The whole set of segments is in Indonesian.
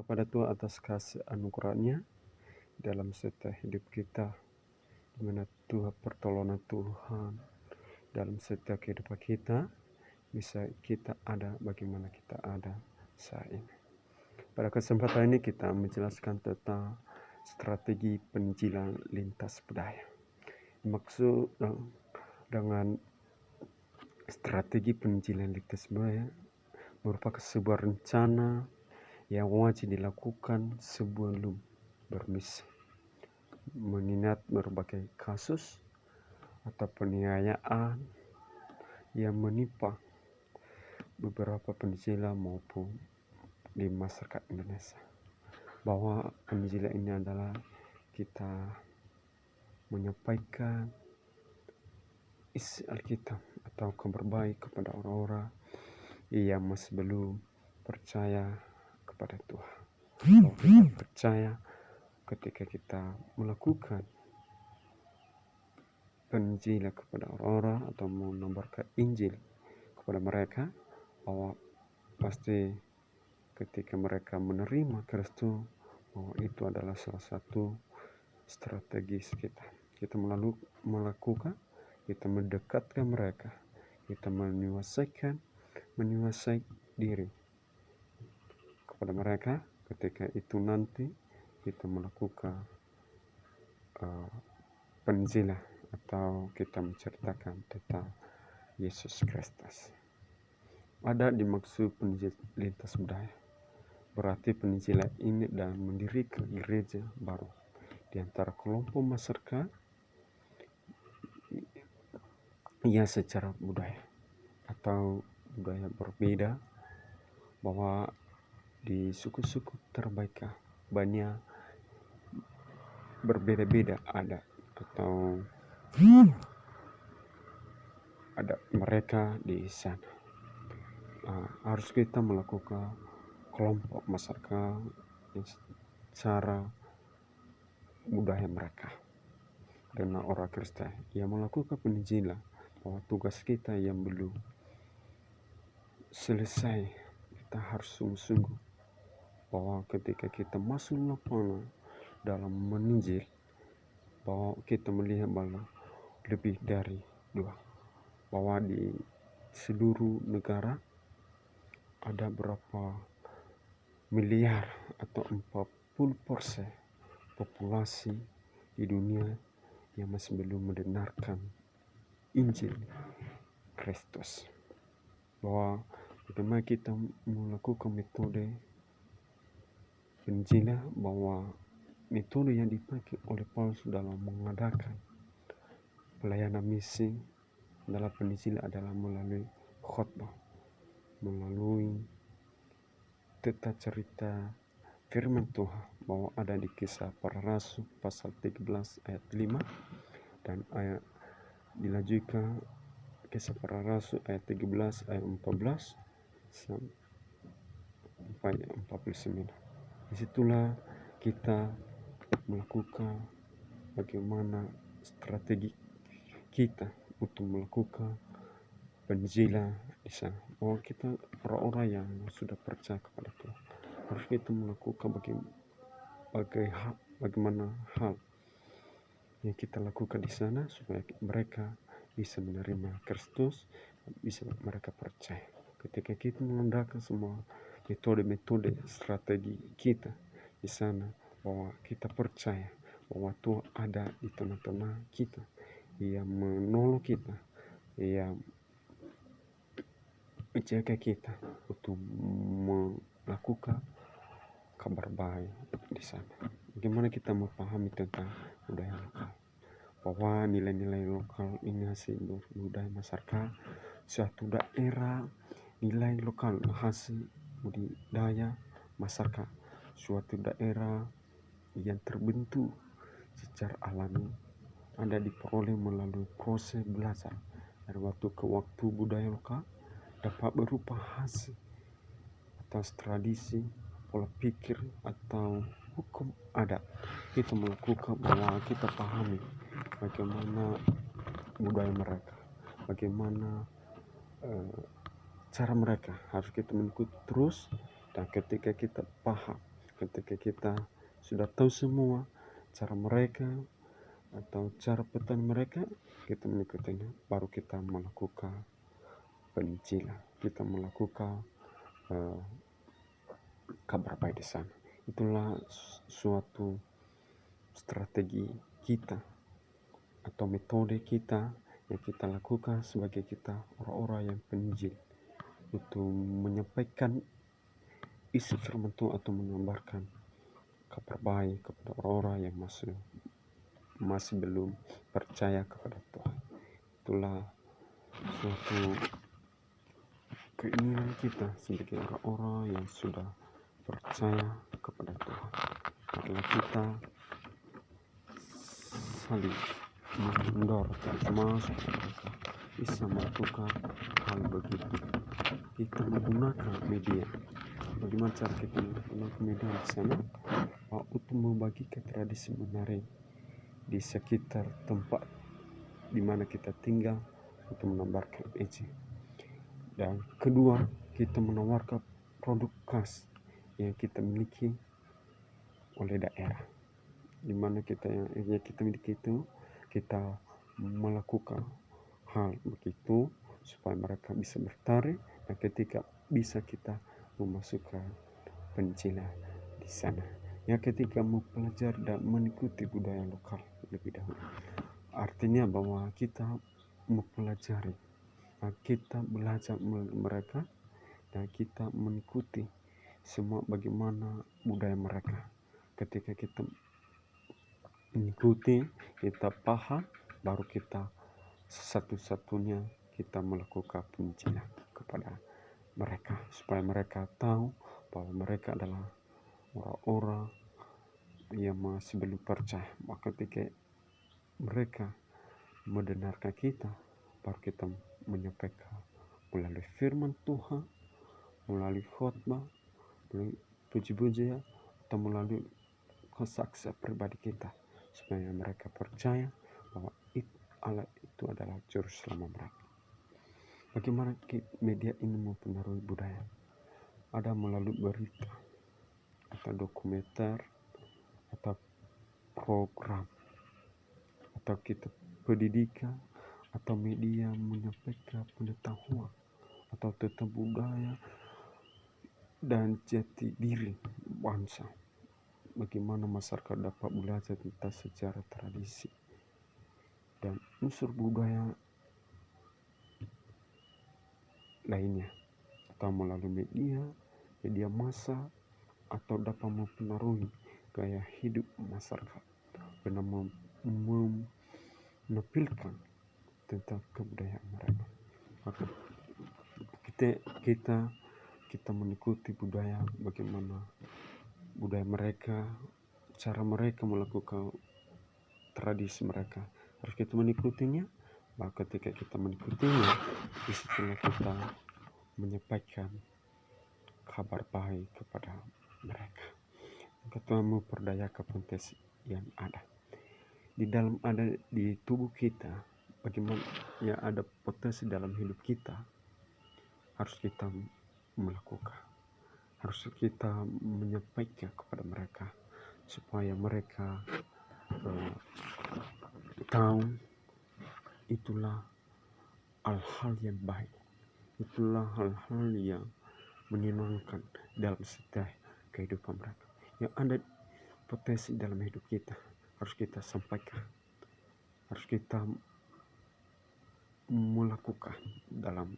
kepada Tuhan atas kasih anugerahnya dalam setiap hidup kita, di mana Tuhan pertolongan Tuhan dalam setiap kehidupan kita, bisa kita ada bagaimana kita ada saat ini. Pada kesempatan ini kita menjelaskan tentang strategi penginjilan lintas budaya. Maksud dengan strategi penginjilan lintas budaya merupakan sebuah rencana yang wajib dilakukan sebelum bermisi, mengingat berbagai kasus atau penganiayaan yang menimpa beberapa penginjilan maupun di masyarakat Indonesia, bahwa penginjilan ini adalah kita menyampaikan isi Alkitab atau kabar baik kepada orang-orang yang masih belum percaya kepada Tuhan. Bahwa kita percaya ketika kita melakukan penginjilan kepada orang-orang atau menambarkan Injil kepada mereka, bahwa pasti ketika mereka menerima Kristus, bahwa itu adalah salah satu strategi kita. Kita melakukan, kita mendekatkan mereka, kita menguasai diri kepada mereka. Ketika itu nanti kita melakukan penginjilan atau kita menceritakan tentang Yesus Kristus. Ada dimaksud penginjilan lintas budaya, berarti penginjilan ini dan mendirikan gereja baru di antara kelompok masyarakat yang secara budaya atau budaya berbeda, bahwa di suku-suku terbaik banyak berbeda-beda adat atau ada mereka di sana. Harus kita melakukan kelompok masyarakat cara budaya mereka dengan orang Kristen yang melakukan penginjilan, bahwa tugas kita yang belum selesai, kita harus sungguh-sungguh bahwa ketika kita masuk lapangan dalam menginjil, bahwa kita melihat bahwa lebih dari dua, bahwa di seluruh negara ada berapa miliar atau 40% populasi di dunia yang masih belum mendengarkan Injil Kristus. Bahwa bagaimana kita melakukan metode penginjilan, bahwa metode yang dipakai oleh Paulus dalam mengadakan pelayanan misi dalam penginjilan adalah melalui khotbah, melalui tentang cerita firman Tuhan, bahwa ada di Kisah Para Rasul pasal 13 ayat 5 dan ayat dilanjutkan Kisah Para Rasul ayat 13 ayat 14 sampai 49. Disitulah kita melakukan bagaimana strategi kita untuk melakukan penginjilan di sana. Bahwa kita orang-orang yang sudah percaya kepada Tuhan, harus kita melakukan bagaimana hal yang kita lakukan di sana supaya mereka bisa menerima Kristus, bisa mereka percaya. Ketika kita menggunakan semua metode-metode strategi kita di sana, bahwa kita percaya bahwa Tuhan ada di tengah-tengah kita, yang menolong kita, yang menjaga kita untuk melakukan kabar baik di sana. Bagaimana kita memahami tentang budaya lokal, bahwa nilai-nilai lokal ini hasil budaya masyarakat suatu daerah. Nilai lokal hasil budaya masyarakat suatu daerah yang terbentuk secara alami, ada diperoleh melalui proses belajar dari waktu ke waktu. Budaya lokal dapat berupa hasil atas tradisi, pola pikir atau hukum adat. Kita melakukan bahwa kita pahami bagaimana budaya mereka, bagaimana cara mereka, harus kita mengikuti terus. Dan ketika kita paham ketika kita sudah tahu semua cara mereka atau cara petani mereka, kita mengikutinya, baru kita melakukan penginjilan, kita melakukan kabar baik di sana. Itulah suatu strategi kita atau metode kita yang kita lakukan sebagai kita orang-orang yang penginjil, untuk menyampaikan isi firman Tuhan atau mengabarkan kabar baik kepada orang-orang yang masih belum percaya kepada Tuhan. Itulah suatu keinginan kita sebagai orang-orang yang sudah percaya kepada Tuhan, adalah kita saling mendorong masuk bisa melakukan hal begitu. Kita menggunakan media. Bagaimana cara kita menggunakan media di sana? Untuk membagikan tradisi menarik di sekitar tempat di mana kita tinggal, untuk menambahkan Injil. Dan kedua, kita menawarkan produk khas yang kita miliki oleh daerah, di mana yang kita miliki itu, kita melakukan hal begitu supaya mereka bisa bertarik, dan ketika bisa kita memasukkan penginjilan di sana. Ya, ketika mempelajari dan mengikuti budaya lokal lebih dahulu, artinya bahwa kita mempelajari, kita belajar mereka, dan kita mengikuti semua bagaimana budaya mereka. Ketika kita mengikuti, kita paham, baru kita satu-satunya kita melakukan penginjilan kepada mereka, supaya mereka tahu bahwa mereka adalah orang-orang yang masih belum percaya. Maka ketika mereka mendengarkan kita, baru kita menyampaikan melalui firman Tuhan, melalui khotbah, melalui puji-pujian, atau melalui kesaksian pribadi kita, supaya mereka percaya bahwa Allah itu adalah juru selamat mereka. Bagaimana media ini mempengaruhi budaya? Ada melalui berita, atau dokumenter, atau program, atau kita pendidikan, atau media menyampaikan pengetahuan atau tentang budaya dan jati diri bangsa. Bagaimana masyarakat dapat belajar tentang sejarah, tradisi, dan unsur budaya lainnya, atau melalui media massa, atau dapat mempengaruhi gaya hidup masyarakat dengan menampilkan tentang kebudayaan mereka. Maka kita mengikuti budaya, bagaimana budaya mereka, cara mereka melakukan tradisi mereka, harus kita mengikutinya. Maka ketika kita mengikutinya, disitulah kita menyampaikan kabar baik kepada mereka. Kita memperdayakan potensi yang ada di tubuh kita. Bagaimana yang ada potensi dalam hidup kita, harus kita melakukan, harus kita menyampaikan kepada mereka, supaya mereka tahu itulah hal-hal yang baik, itulah hal-hal yang menyenangkan dalam setiap kehidupan mereka. Yang ada potensi dalam hidup kita, harus kita sampaikan, harus kita melakukan dalam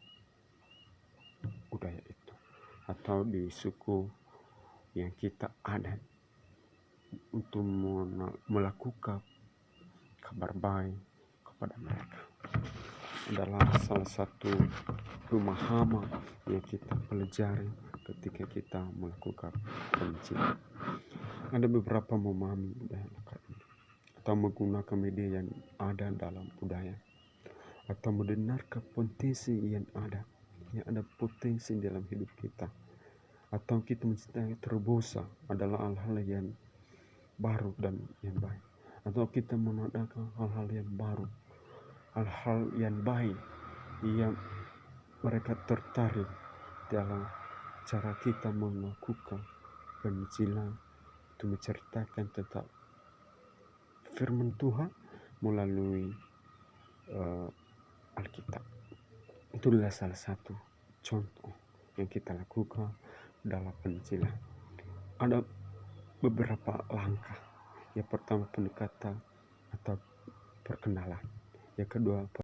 budaya itu, atau di suku yang kita ada, untuk melakukan kabar baik kepada mereka. Adalah salah satu pemahaman yang kita pelajari ketika kita melakukan penginjilan. Ada beberapa memahami budaya lokal ini, atau menggunakan media yang ada dalam budaya, atau mendengarkan potensi yang ada potensi dalam hidup kita, atau kita mencintai terobosan adalah hal-hal yang baru dan yang baik, atau kita mengadakan hal-hal yang baru, hal-hal yang baik yang mereka tertarik dalam cara kita melakukan penginjilan itu menceritakan tentang firman Tuhan melalui Alkitab. Itu adalah salah satu contoh yang kita lakukan dalam penginjilan. Ada beberapa langkah. Yang pertama pendekatan atau perkenalan. Yang kedua